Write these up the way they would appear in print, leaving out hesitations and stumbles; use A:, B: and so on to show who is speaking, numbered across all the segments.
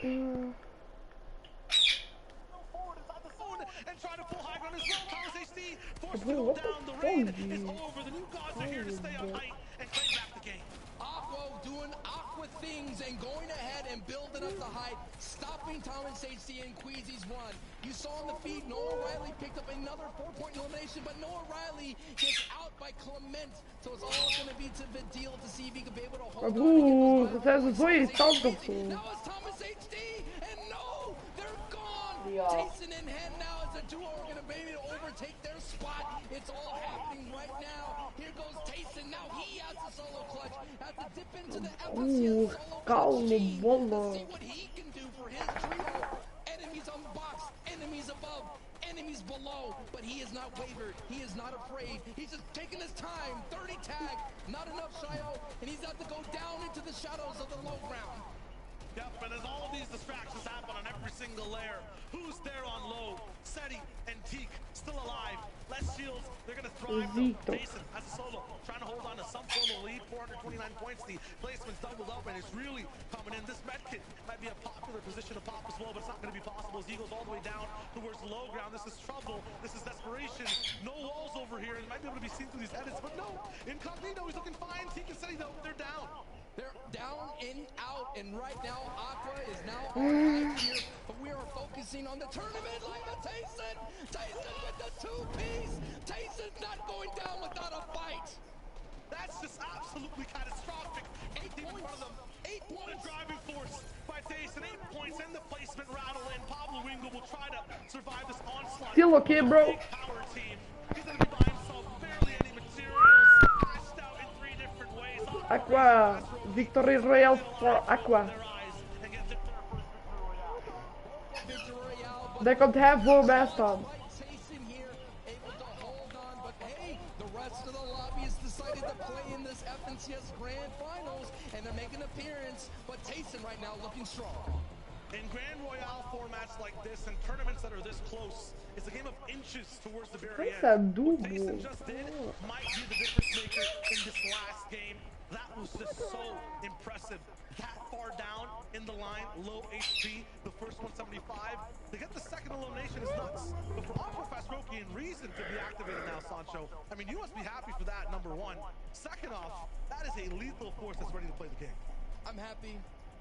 A: And try to pull high ground as well. Thomas HD forced to go down. The rain is over. The new gods are here to stay on height and claim back the game.
B: Aqua doing Aqua things and going ahead and building up the height, stopping Thomas HD and Queasy's run. You saw on the feed, Noah Riley picked up another 4-point elimination, but Noah Riley gets out by Clement. So it's all going to be to the deal to see if he can be able to hold on. Now it's Thomas HD, and no, they're gone. Tayson and Hen now as a duo are going to be able to overtake their spot. It's all happening right now. Here goes Tayson. Now he has a solo clutch. Has to dip into the FCS solo clutch to see what he can do for his trio. Enemies unboxed, enemies above, enemies below, but he is not wavered. He is not afraid. He's just taking his time. 30 tag, not enough Shio, and he's got to go down into the shadows of the low ground.
A: Yep, and as all of these distractions happen on every single layer, who's there on low? Seti and Teak still alive. Less shields, they're going to thrive. Tayson as a solo, trying to hold on to some form of lead. 429 points, the placement's doubled up, and it's really coming in. This medkit might be a popular position to pop as well, but it's not going to be possible as he goes all the way down towards the low ground. This is trouble. This is desperation. No walls over here, and might be able to be seen through these edits, but no. Incognito, he's looking fine. Teak and Seti, though, they're down.
B: They're down and out, and right now Aqua is now on here, but we are focusing on the tournament like a Tayson. Tayson with the two-piece. Tayson's not going down without a fight.
A: That's just absolutely catastrophic. 8 points. 8 points. The driving force by Tayson. 8 points in the placement rattle, and Pablo Wingo will try to survive this onslaught.
C: Still okay, bro.
A: Power team. He's gonna be buying himself barely any materials. Cashed out in 3 different ways.
C: Aqua, victory royale for Aqua. Daar komt hij voorbij staan.
B: Rest of the lobby has decided to play in this FNCS Grand Finals, and they're making an appearance, but Tayson right now looking strong.
A: In Grand Royale formats like this and tournaments that are this close, it's a game of inches towards the very end. What Tayson just did might be the difference maker in this last game. That was just so impressive. That far down in the line, low HP, the first 175. To get the second elimination is nuts. But for Aqua, Fastroki, and Reason to be activated now, Sancho, I mean, you must be happy for that, number one. Second off, that is a lethal force that's ready to play the game.
B: I'm happy.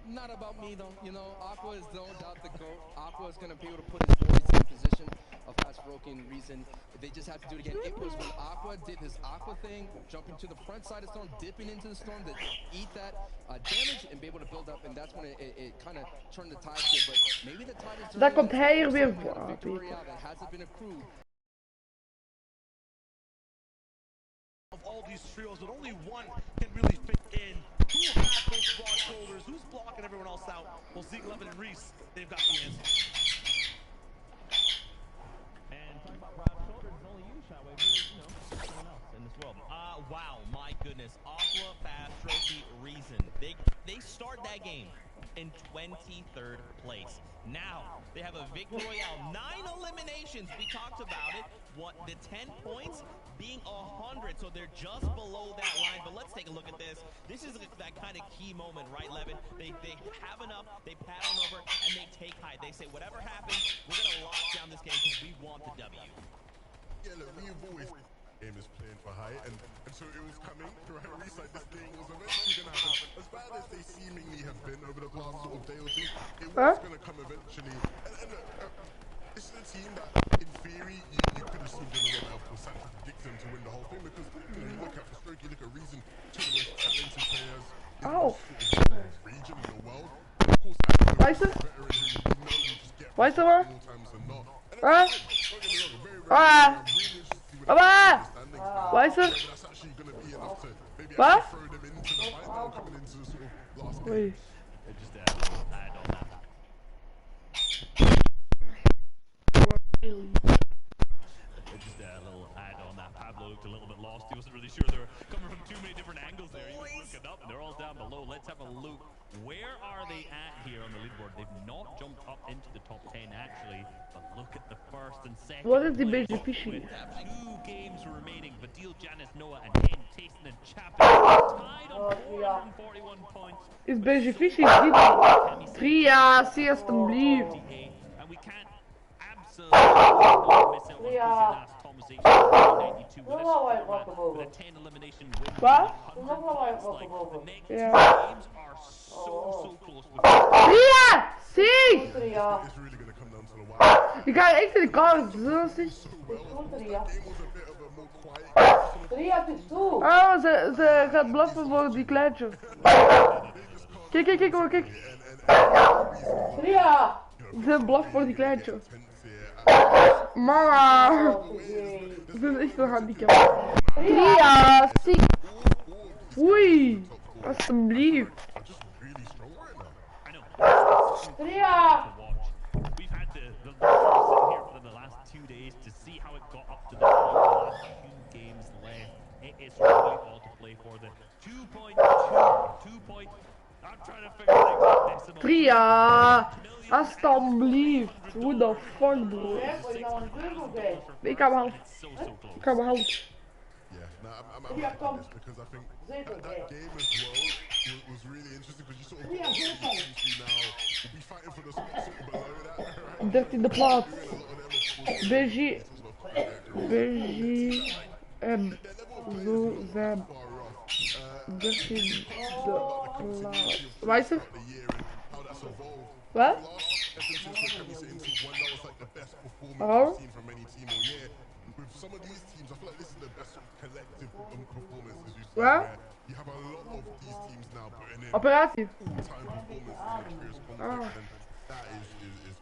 B: Not about me, though. You know, Aqua is no doubt the GOAT. Aqua is going to be able to put his boys in position of Fastroki and Reason. They just have to do it again. It was when Aqua did his Aqua thing, jumping to the front side of storm, dipping into the storm to eat that damage and be able to build up, and that's when it kind of turned the tide here. But maybe the tide is
C: Daar komt hij hier weer voor.
B: that hasn't been accrued.
A: Of all these trios, but only one can really fit in. Who has those broad shoulders? Who's blocking everyone else out? Well, Zeke, Levin, and Reese, they've got the answer.
D: And talking about broad shoulders, it's only you, Shaway. You know, someone else in this world. Wow, my goodness. Aqua, Fastroki, Reason. They start that game in 23rd place. Now, they have a victory royale. 9 eliminations. We talked about it. What, the 10 points being 100, so they're just below that line. But let's take a look at this. This is that kind of key moment, right, Levin? They have enough, they pat on over, and they take high. They say, whatever happens, we're going to lock down this game because we want the W.
E: Yeah, look, we've always game is playing for high, and so it was coming to right reset. This thing was eventually going to happen. As bad as they seemingly have been over the past sort of day or two, it was going to come eventually. And this is a team that, in theory, you could have still been a lot of Santa to predict them to win the whole thing, because you look at the stroke, you look at Reason, two of the most talented players in the sort of region in the world. Of course,
C: Waar is het? Waar is het maar? Waar? Papa! Waar is het? Wat? Oei.
D: Just a little add on that. Pablo looked a little bit lost. He wasn't really sure they were coming from too many different angles there. He was looking up and they're all down below. Let's have a look. Where are they at here on the leaderboard? They've not jumped up into the top 10 actually, but look at the first and second.
C: What is the beetje fishy?
D: 2 games remaining. Vadil, Janice, Noah, and Hen, Tayson, and Chapin tied on 4 141 points.
F: Is Benji Fishy niet? 3 jaar, zie alstublieft.
D: And we can't absolutely miss out on the last conversation. 92 with a 10 elimination win.
F: Wat?
D: The next two
F: Ja.
D: games are so close.
F: 3 jaar! Zie!
E: It's really gonna come down to the wire.
F: Ik ga echt in de kant. Zo zie. Oh, ze gaat blaffen voor die kleintje. Kijk, kijk. Ze blaft voor die kleintje. Mama. Ze is echt een handicap. Ria, zie. Oei. Alsjeblieft.
D: Ria! We've had the sitting here for the last 2 days to see how it got up to the point. The last 2 games left. It is really all to play for. The 2.2 point. I'm trying to figure out decimal.
F: Ria, alsjeblieft. What the fuck, bro? Ik ga mijn hand.
E: Yeah, no, I'm happy with this because I think that game as well was really interesting because you sort of got teams now will be fighting for the spot sort of below that, right?
F: 13e plaats.
E: Doing
F: BG en zo zijn 13e plaats. Waar is er? Wat? Hallo?
E: With some of these teams, I feel like this is the best collective performances you've seen.
F: What?
E: You have a lot of these teams now putting in
F: Operatie.
E: all-time performances and experience conflict, and that is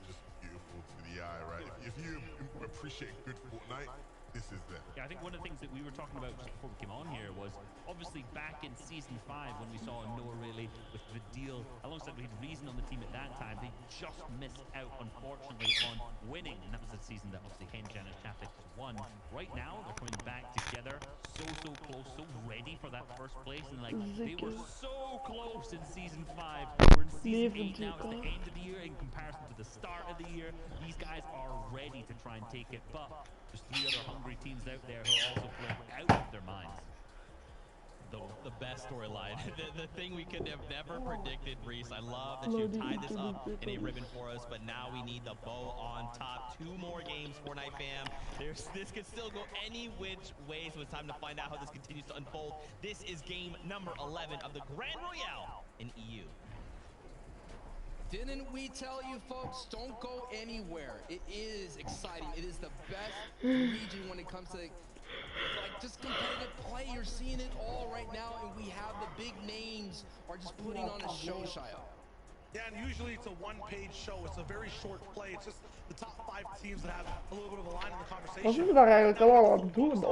E: just beautiful to the eye, right? If you appreciate good Fortnite, this is it.
D: Yeah, I think one of the things that we were talking about just before we came on here was obviously back in season 5 when we saw Noah really with the deal alongside with Reason on the team at that time. They just missed out, unfortunately, on winning, and that was the season that obviously Kenjan and Chapek won. Right now, they're coming back together, so close, so ready for that first place, and like they were so close in season 5. We're in season 8 now. It's the end of the year in comparison to the start of the year. These guys are ready to try and take it, but there's 3 other hungry teams out there who are also playing out of their minds. The best storyline, the thing we could have never predicted, Reese. I love that you tied this up in a ribbon for us, but now we need the bow on top. 2 more games, Fortnite fam. This could still go any which way, so it's time to find out how this continues to unfold. This is game number 11 of the Grand Royale in EU.
B: Didn't we tell you folks, don't go anywhere. It is exciting. It is the best region when it comes to like just competitive play. You're seeing it all right now, and we have the big names are just putting on a show, Shio.
A: Yeah, and usually it's a one-page show. It's a very short play. It's just the top 5 teams that have a little bit of a line in the conversation.
F: Wat is daar eigenlijk allemaal aan het doen?
A: We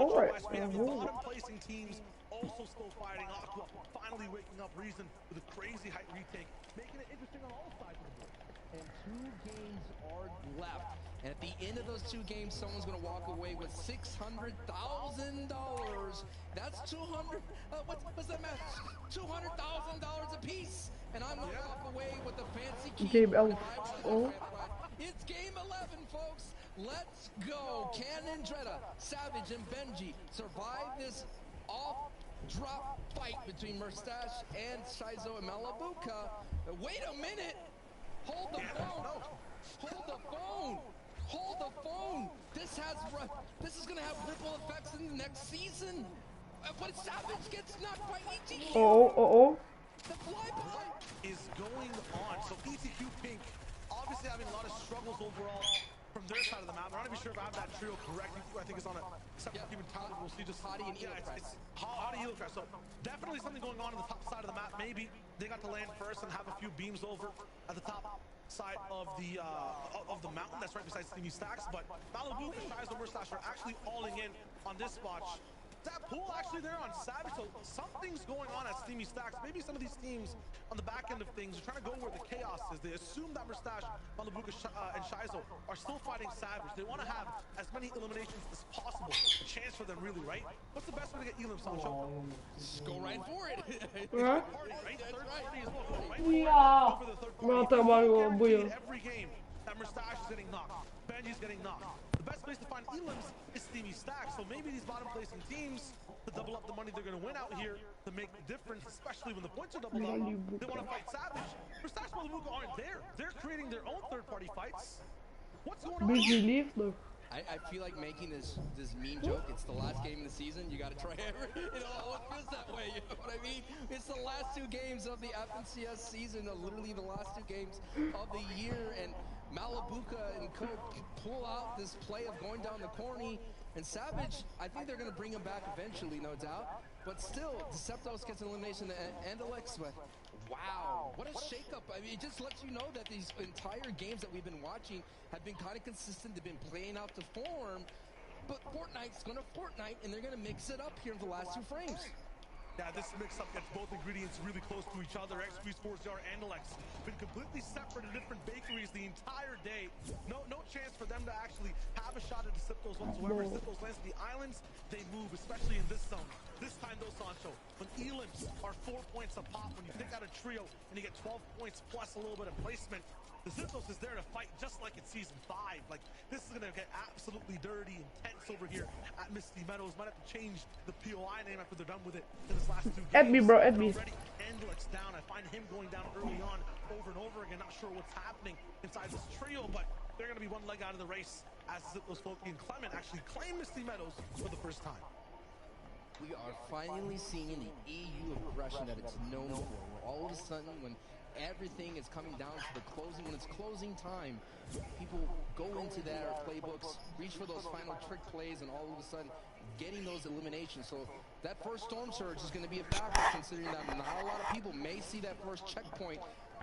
A: have the bottom-placing teams also still fighting. Aqua finally waking up Reason with a crazy height retake, making it interesting on all sides of the board.
B: And 2 games are left. And at the end of those 2 games, someone's going to walk away with $600,000. That's 200. What's that math? $200,000 a piece. And I'm going to walk away with a fancy key.
F: Game 11. Oh.
B: It's game 11, folks. Let's go. Can Andretta, Savage, and Benji survive this off-drop fight between Mustache and Shizo and Malabuka? Wait a minute. Hold the phone. Hold the phone. Hold the phone. This is gonna have ripple effects in the next season. But Savage gets knocked by ETQ.
F: Oh.
B: The flyby
A: is going on. So ETQ Pink obviously having a lot of struggles overall from their side of the map. I'm not even sure if I have that trio correct. I think it's on a separate team talent. We'll see just
B: Hottie and
A: it's Hottie Elo Crash. So definitely something going on the top side of the map. Maybe they got to land first and have a few beams over at the top side of the mountain that's right beside Steamy Stacks, but Malibu and Shizo Mustache are actually alling in on this spot. That pool actually there on Savage, so something's going on at Steamy Stacks. Maybe some of these teams on the back end of things are trying to go where the chaos is. They assume that Mustache, Malibu, and Shizo are still fighting Savage. They want to have as many eliminations as possible. A chance for them, really, right? What's the best way to get Elim, Sancho?
B: Just go right for it.
F: Huh?
A: Right? Third party as well, right?
F: Ja.
A: Go for the third party.
F: Wat dan maar gewoon boeien.
A: Every game that Mustache is getting knocked, Benji's getting knocked. The best place to find elims is Steamy Stacks. So maybe these bottom placing teams, to double up the money they're going to win out here, to make the difference, especially when the points are doubled up, they want to fight Savage. But Stacks Malabuka aren't there. They're creating their own third-party fights. What's going on?
B: I feel like making this meme joke. It's the last game of the season. You got to try every. You know, it feels that way. You know what I mean? It's the last 2 games of the FNCS season. Literally the last 2 games of the year. And Malabuka and Co pull out this play of going down the corny. And Savage, I think they're going to bring him back eventually, no doubt. But still, Deceptos gets an elimination and Alex. But wow, what a shakeup. I mean, it just lets you know that these entire games that we've been watching have been kind of consistent. They've been playing out to form. But Fortnite's going to Fortnite, and they're going to mix it up here in the last 2 frames.
A: Yeah, this mix-up gets both ingredients really close to each other. XP Sports Jar and Alex been completely separate in different bakeries the entire day. No chance for them to actually have a shot at Deceptos whatsoever. Deceptos lands to the islands, they move, especially in this zone. This time though, Sancho, when elims are 4 points a pop, when you pick out a trio and you get 12 points plus a little bit of placement, Deceptos is there to fight just like it's season 5. Like, this is gonna get absolutely dirty, intense over here at Misty Meadows. Might have to change the POI name after they're done with it in this last 2 games.
F: Add me, bro, add me.
A: Already Endless down. I find him going down early on over and over again. Not sure what's happening inside this trio, but they're gonna be one leg out of the race as Ziplos, Floki, and Clement actually claim Misty Meadows for the first time.
B: We are finally seeing the EU aggression that it's known for. Where all of a sudden, when everything is coming down to the closing, when it's closing time, people go into their playbooks, reach for those final trick plays, and all of a sudden getting those eliminations. So that first Storm Surge is going to be a factor, considering that not a lot of people may see that first checkpoint,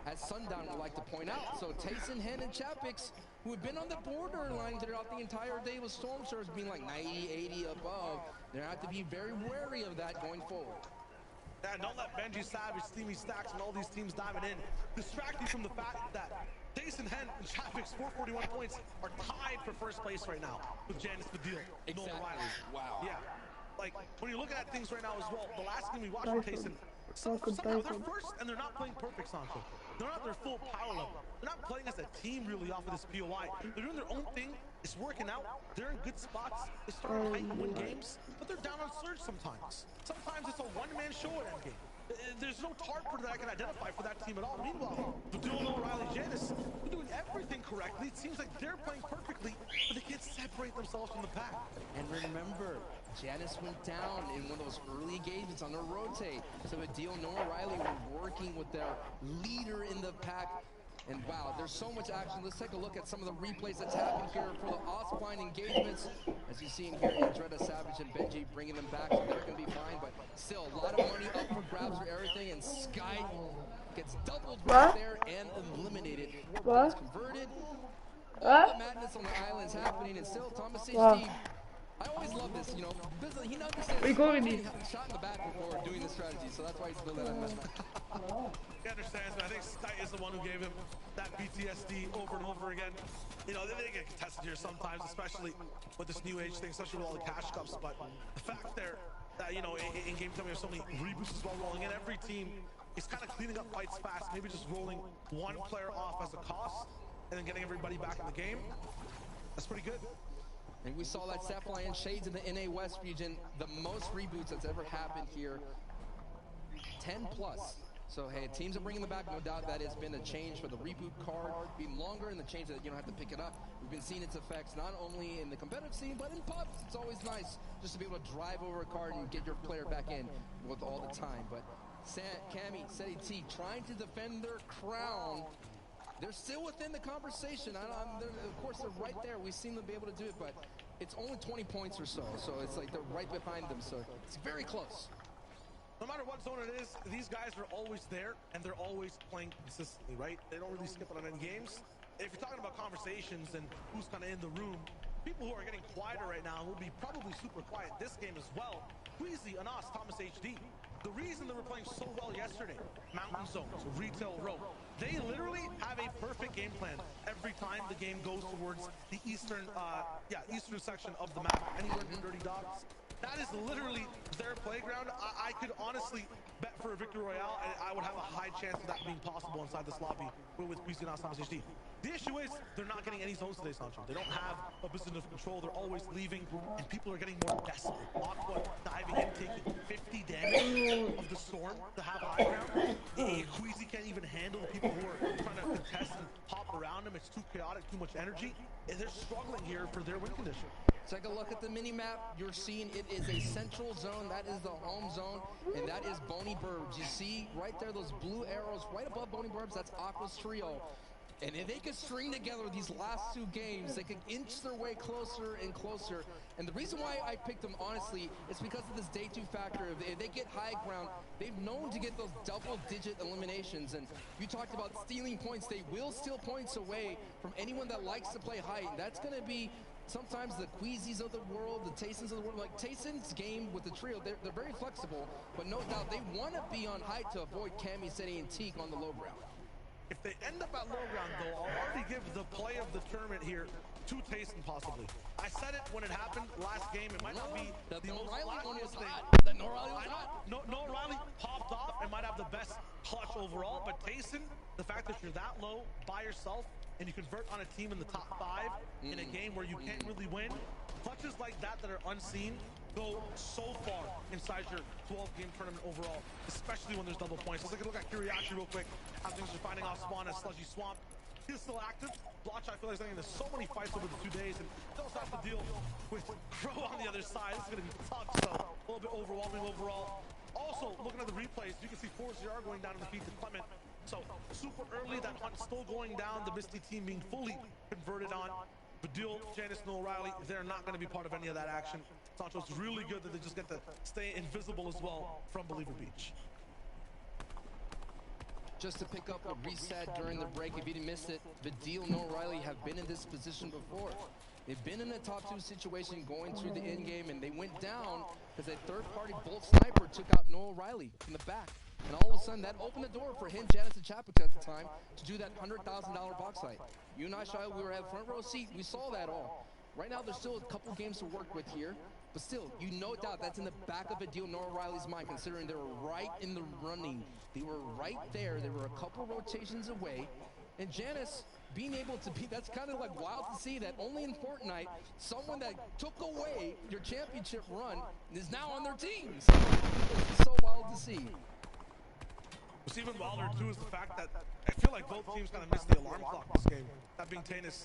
B: as Sundown would like to point out. So Tayson, Hen, and Chapix, who have been on the borderline throughout the entire day with Storm Surge being like 90, 80 above, they have to be very wary of that going forward.
A: Yeah, don't let Benji Savage, Steamy Stacks, and all these teams diving in distract you from the fact that Tayson, Hen, and Chapix, 441 points, are tied for first place right now with Janice Fadil.
B: Exactly.
A: Noah Riley.
B: Wow.
A: Yeah. Like, when you're looking at things right now as well, the last game we watched from Tayson, somehow they're first and they're not playing perfect, Sancho. They're not their full power level. They're not playing as a team really off of this POI. They're doing their own thing. It's working out. They're in good spots. They start to fight and win games, but they're down on surge sometimes. Sometimes it's a one-man show at endgame. There's no tarper that I can identify for that team at all. Meanwhile, the duo O'Reilly Janice, they're doing everything correctly. It seems like they're playing perfectly, but they can't separate themselves from the pack.
B: And remember, Janice went down in one of those early engagements on their rotate. So Adil and O'Reilly were working with their leader in the pack. And wow, there's so much action. Let's take a look at some of the replays that's happened here for the Osprey engagements. As you see in here, Andretta, Savage, and Benji bringing them back, so they're going to be fine. But still, a lot of money up for grabs for everything. And Sky gets doubled right there and eliminated. 4 points converted. All the madness on the island's happening. And still, Thomas HD. I always love this, you know. He understands he hasn't shot in the back before doing the strategy, so that's why he's building that method.
A: He understands, but I think Sky is the one who gave him that PTSD over and over again. You know, they get contested here sometimes, especially with this new age thing, especially with all the cash cups. But the fact there that, you know, in game time we have so many reboots as well rolling in. Every team is kind of cleaning up fights fast, maybe just rolling one player off as a cost and then getting everybody back in the game. That's pretty good.
B: And we saw that Sapphire and Shades in the NA West region, the most reboots that's ever happened here, 10 plus. So hey, teams are bringing them back, no doubt that has been a change for the reboot card being longer and the change that you don't have to pick it up. We've been seeing its effects not only in the competitive scene, but in pubs. It's always nice just to be able to drive over a card and get your player back in with all the time. But Cammy, Seti T, trying to defend their crown. They're still within the conversation. Of course, they're right there. We've seen them be able to do it, but it's only 20 points or so. So it's like they're right behind them. So it's very close.
A: No matter what zone it is, these guys are always there, and they're always playing consistently, right? They don't really skip it on any games. If you're talking about conversations and who's kind of in the room, people who are getting quieter right now will be probably super quiet this game as well. Queasy, Anas, Thomas HD. The reason they were playing so well yesterday, mountain zones, retail row, they literally have a perfect game plan every time the game goes towards the eastern section of the map. Anywhere near Dirty Dogs, That is literally their playground. I could honestly bet for a victory royale, and I would have a high chance of that being possible inside this lobby with Queasy and Asamas HD. The issue is they're not getting any zones today, Sancho. They don't have a position of control. They're always leaving, and people are getting more desperate. Aqua diving in, taking 50 damage of the storm to have high ground. Queasy can't even handle the people who are trying to contest and hop around him. It's too chaotic, too much energy, and they're struggling here for their win condition.
B: Take a look at the mini-map. You're seeing it is a central zone. That is the home zone, and that is Bony Burbs. You see right there those blue arrows right above Bony Burbs. That's Aqua's trio. And if they could string together these last two games, they could inch their way closer and closer. And the reason why I picked them, honestly, is because of this day 2 factor. If they get high ground, they've known to get those double-digit eliminations. And you talked about stealing points. They will steal points away from anyone that likes to play high. And that's going to be sometimes the Queasies of the world, the Taysons of the world. Like Tayson's game with the trio, they're very flexible, but no doubt they want to be on high to avoid Cammy, Seti, and Teak on the low ground.
A: If they end up at low ground, though, I'll already give the play of the tournament here to Tayson, possibly. I said it when it happened last game. It might not be the most flashiest thing. No Riley popped off and might have the best clutch overall, but Tayson, the fact that you're that low by yourself and you convert on a team in the top 5 in a game where you can't really win, clutches like that that are unseen go so far inside your 12-game tournament overall, especially when there's double points. Let's take a look at Kiriachi real quick. How things are finding off spawn as Sludgy Swamp. He's still active. Blotch, I feel like, is getting into so many fights over the 2 days, and he also has to deal with Crow on the other side. This is going to be tough, so a little bit overwhelming overall. Also, looking at the replays, you can see 4-0 going down in the feed to Clement. So super early, that hunt still going down, the Misty team being fully converted on. Badil, Janice, and O'Reilly, they're not going to be part of any of that action. Sancho's really good that they just get to stay invisible as well from Believer Beach.
B: Just to pick up what we said during the break, if you didn't miss it, Badil and O'Reilly have been in this position before. They've been in a top 2 situation going through the end game, and they went down because a third-party Bolt Sniper took out Noah Riley from the back. And all of a sudden, that opened the door for him, Janice, and Chapik at the time to do that $100,000 box fight. You and I, Shia, we were at front row seat. We saw that all. Right now, there's still a couple games to work with here. But still, you no doubt that's in the back of Badil Noah Riley's mind, considering they were right in the running. They were right there. They were a couple rotations away. And Janice being able to be, that's kind of like wild to see that only in Fortnite, someone that took away your championship run is now on their team. So it's so wild to see.
A: What's even wilder too is the fact that I feel like both teams kind of missed the alarm clock this game. That being Tayson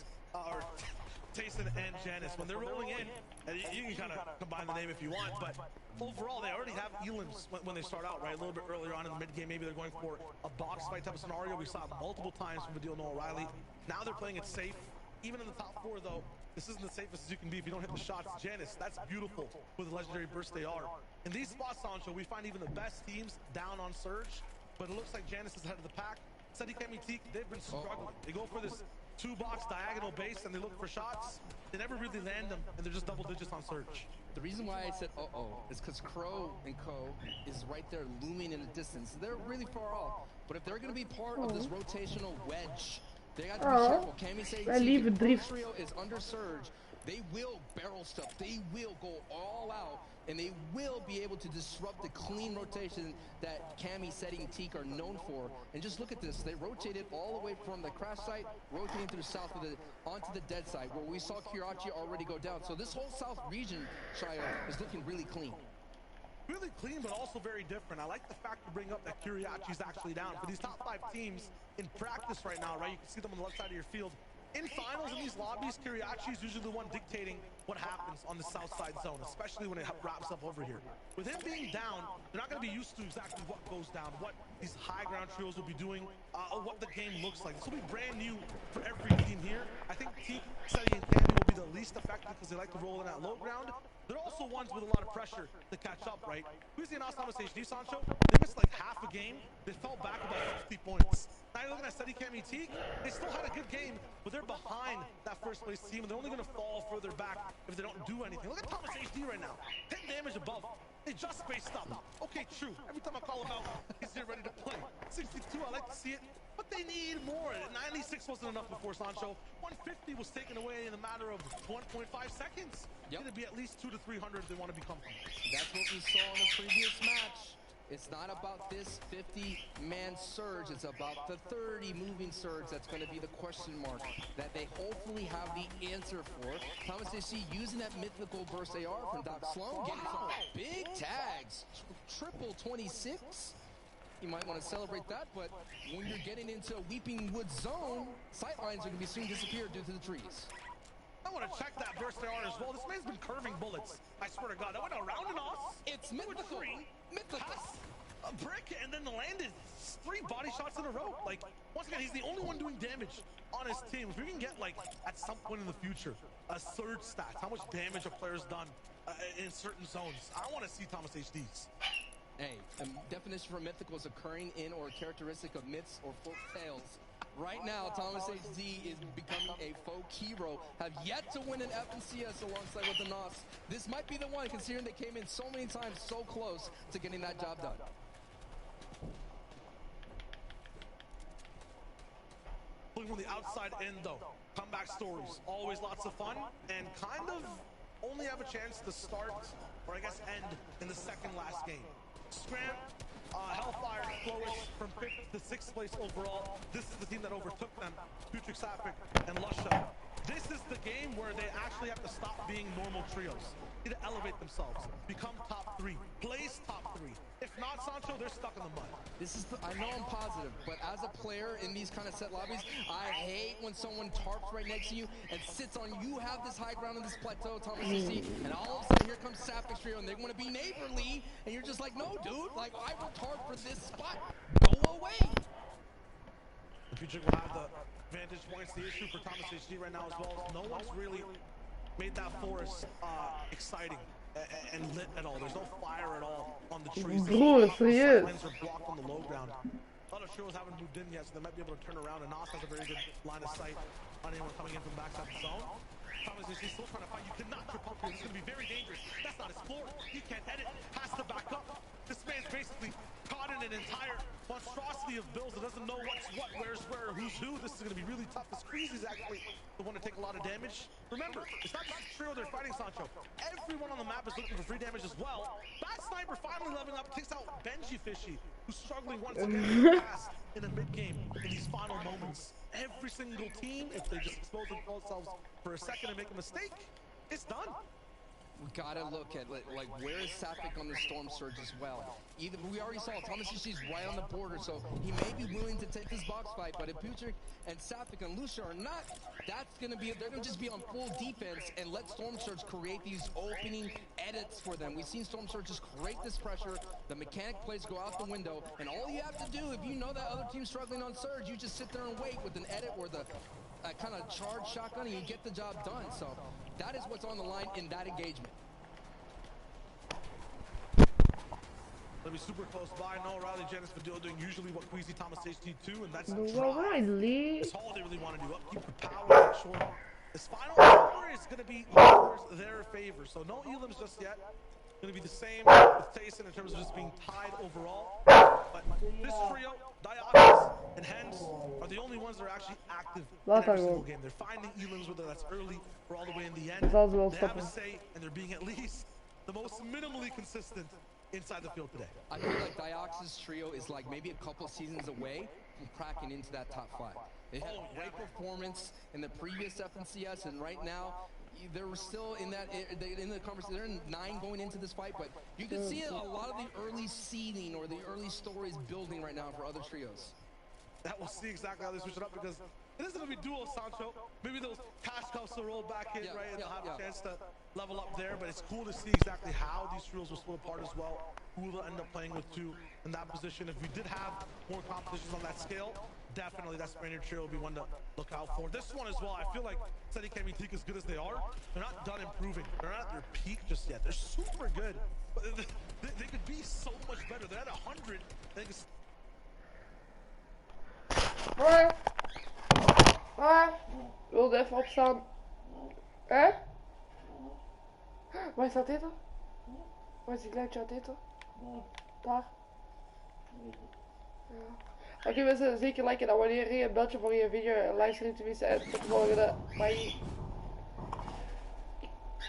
A: and Janice. When they're rolling in, and you can kind of combine the name if you want, but overall they already have elims when they start out, right? A little bit earlier on in the mid game, maybe they're going for a box fight type of scenario. We saw it multiple times from Badil and O'Reilly. Now they're playing it safe. Even in the top 4 though, this isn't the safest as you can be if you don't hit the shots. Janice, that's beautiful with the legendary burst they are. In these spots, Sancho, we find even the best teams down on Surge, but it looks like Janice is ahead of the pack. Seti Teak, they've been struggling. They go for this 2-box diagonal base and they look for shots. They never really land them, and they're just double digits on Surge.
B: The reason why I said is because Crow and Co is right there looming in the distance. They're really far off. But if they're going to be part of this rotational wedge, they got to be careful. Cammy says trio is under Surge. They will barrel stuff. They will go all out, and they will be able to disrupt the clean rotation that Cammy, Seti, and Teak are known for. And just look at this. They rotated all the way from the crash site, rotating to the south of onto the dead side, where we saw Kiriachi already go down. So this whole south region, Shia, is looking really clean.
A: Really clean, but also very different. I like the fact to bring up that Kiriachi's actually down. For these top 5 teams in practice right now, right? You can see them on the left side of your field. In finals, in these lobbies, Kiriachi is usually the one dictating what happens on the south side zone, especially when it wraps up over here. With him being down, they're not going to be used to exactly what goes down, what these high ground trios will be doing, what the game looks like. This will be brand new for every team here. I think Teak, Seti, and Cammy will be the least effective because they like to roll in at low ground. They're also ones with a lot of pressure to catch up, right? Queasy and Asamas HD, Sancho, they missed like half a game. They fell back about 50 points. Now you're looking at Seti, Cammy, Teak. They still had a good game, but they're behind that first place team, and they're only going to fall further back if they don't do anything. Look at Thomas HD right now. 10 damage above. They just spaced up. Okay, true. Every time I call him out, he's here ready to play. 62, I like to see it. But they need more. 96 wasn't enough before Sancho. 150 was taken away in a matter of 1.5 seconds.
B: Yep.
A: It'd be at least 200 to 300 if they want to be comfortable.
B: That's what we saw in the previous match. It's not about this 50-man surge. It's about the 30 moving surge. That's going to be the question mark that they hopefully have the answer for. Thomas AC using that mythical burst AR from Doc Sloan, getting some big tags. Triple 26. You might want to celebrate that, but when you're getting into a Weeping Wood zone, sightlines are going to be soon disappear due to the trees.
A: I want to check that burst AR as well. This man's been curving bullets. I swear to God, that went around and off.
B: It's mythical. Mythical.
A: A brick, and then landed 3 body shots in a row. Like, once again, he's the only one doing damage on his team. If we can get, like, at some point in the future, a surge stat, how much damage a player's done in certain zones, I want to see Thomas HD's.
B: Hey, a definition for mythical is occurring in or a characteristic of myths or folk tales. Right now, Thomas HD is becoming a folk hero. Have yet to win an FNCS alongside with the NOS. This might be the one, considering they came in so many times so close to getting that job done.
A: Looking from the outside in, though, comeback stories, always lots of fun, and kind of only have a chance to start, or I guess end, in the second last game. Scram, Hellfire, Flowish from 5th to 6th place overall. This is the team that overtook them, Futrix, Sapphik, and Lusha. This is the game where they actually have to stop being normal trios. Need to elevate themselves, become top 3, place top 3. If not, Sancho, they're stuck in the mud.
B: This is, I know I'm positive, but as a player in these kind of set lobbies, I hate when someone tarps right next to you and sits on you. Have this high ground on this plateau, Thomas CC, and all of a sudden here comes Sapphik trio, and they want to be neighborly, and you're just like, no, dude, like, I worked hard for this spot. Go away.
A: The future will have the vantage points. The issue for Thomas HD right now as well is no one's really made that forest exciting and lit at all. There's no fire at all on the trees. The lines are blocked on the low ground. A lot of trios haven't moved in yet, so they might be able to turn around, and Nas has a very good line of sight on anyone coming in from backside the zone. Thomas is still trying to fight. You cannot trip up here. It's going to be very dangerous. That's not his floor. He can't edit. Has to back up. This man's basically caught in an entire monstrosity of builds that doesn't know what's what, where's where, who's who. This is going to be really tough. This Squeeze is actually the one to take a lot of damage. Remember, it's not just a trio they're fighting, Sancho. Everyone on the map is looking for free damage as well. Bad Sniper finally leveling up, takes out Benji Fishy, who's struggling once again to pass in the mid-game in these final moments. Every single team, if they just expose themselves for a second and make a mistake, it's done.
B: We gotta look at like where is Sapphik on the Storm Surge as well. Either we already saw Thomas Ishii's right on the border, so he may be willing to take this box fight. But if Putrick and Sapphik and Lucia are not, that's gonna be they're gonna just be on full defense and let Storm Surge create these opening edits for them. We've seen Storm Surge just create this pressure. The mechanic plays go out the window, and all you have to do if you know that other team's struggling on Surge, you just sit there and wait with an edit or the kind of charge shotgun, and you get the job done. So that is what's on the line in that engagement.
A: Let me super close by. No Riley Janice Vidal doing usually what Queasy Thomas HT2, and that's
F: No,
A: try.
F: Riley.
A: That's all they really want to do. Upkeep the power, make sure this final score is going to be towards their favor. So no elims just yet. Going to be the same with Tayson in terms of just being tied overall. But this trio, Dioxys and Hens, are the only ones that are actually active in every single game. They're finding elims, whether that's early or all the way in the end. They have a say, and they're being at least the most minimally consistent inside the field today.
B: I feel like Dioxys trio is like maybe a couple seasons away from cracking into that top 5. They had a great performance in the previous FNCS, and right now they were still in that in the conversation. They're in 9 going into this fight, but you can see a lot of the early seeding or the early stories building right now for other trios.
A: That we'll see exactly how they switch it up, because it isn't going to be dual Sancho. Maybe those cash cups will roll back in, right, and they'll have a chance to level up there, but it's cool to see exactly how these trios will split apart as well, who will end up playing with too in that position. If we did have more competitions on that scale, definitely that Spaniard trio will be one to look out for. This one as well, I feel like Seti Kamitik, as good as they are, they're not done improving. They're not at their peak just yet. They're super good, but they could be so much better. They're at 100. They could...
F: Ik wilde even opstaan. Hè? Waar staat dit dan? Waar is die kleintje aan dit dan? Daar. Ja. Oké mensen, zeker liken en abonneren. Een beltje voor je video en livestream te missen. En tot de volgende. Bye.